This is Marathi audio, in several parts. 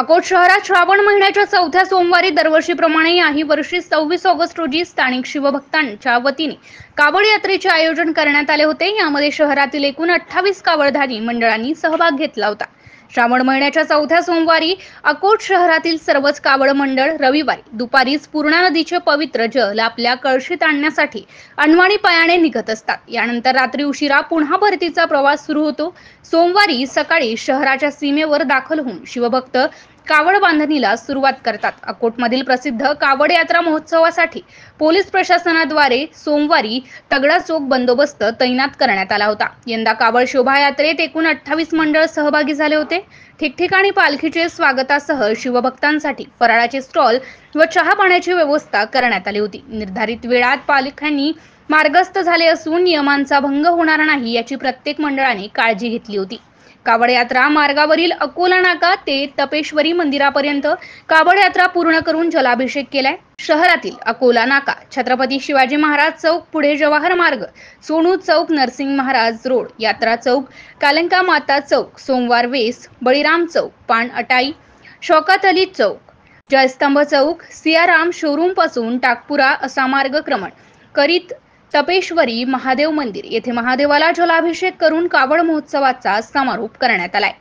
अकोट शहरात श्रावण महिन्याच्या चौथ्या सोमवारी दरवर्षीप्रमाणे याही वर्षी 26 ऑगस्ट रोजी स्थानिक शिवभक्तांच्या वतीने कावड यात्रेचे आयोजन करण्यात आले होते। यामध्ये शहरातील एकूण 28 कावडधारी मंडळांनी सहभाग घेतला होता। श्रावण महिन्याच्या चौथ्या सोमवारी अकोट शहरातील सर्वच कावड मंडळ रविवारी दुपारीच पूर्णा नदीचे पवित्र जल आपल्या कळशीत आणण्यासाठी अनवाणी पायाने निघत असतात। यानंतर रात्री उशिरा पुन्हा परतीचा प्रवास सुरू होतो। सोमवारी सकाळी शहराच्या सीमेवर दाखल होऊन शिवभक्त कावड बांधणीला सुरुवात करतात। अकोटमधील प्रसिद्ध कावड यात्रा महोत्सवासाठी पोलीस प्रशासनाद्वारे सोमवारी तगडा चोख बंदोबस्त तैनात करण्यात आला होता। यंदा कावड शोभायात्रेत एकूण 28 मंडळ सहभागी झाले होते। ठिकठिकाणी पालखीचे स्वागतासह शिवभक्तांसाठी फराळाचे स्टॉल व चहा पाण्याची व्यवस्था करण्यात आली होती। निर्धारित वेळात पालख्यांनी मार्गस्थ झाले असून नियमांचा भंग होणार नाही याची प्रत्येक मंडळाने काळजी घेतली होती। कावड यात्रा मार्गावरील अकोला नाका ते तपेश्वरी मंदिरापर्यंत कावड यात्रा पूर्ण करून जलाभिषेक केलाय। शहरातील अकोला नाका, छत्रपती शिवाजी महाराज चौक, पुढे जवाहर मार्ग, सोनू चौक, नरसिंग महाराज रोड, यात्रा चौक, कालंका माता चौक, सोमवार वेस, बळीराम चौक, पान अटाई, शौकत अली चौक, जयस्तंभ चौक, सियाराम शोरूम पासून टाकपुरा असा मार्गक्रमण करीत तपेश्वरी महादेव मंदिर येथे महादेवाला जलाभिषेक करून कावड महोत्सवाचा समारोप करण्यात आलाय।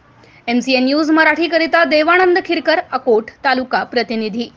MCN न्यूज मराठी करिता देवानंद खिरकर, अकोट तालुका प्रतिनिधी।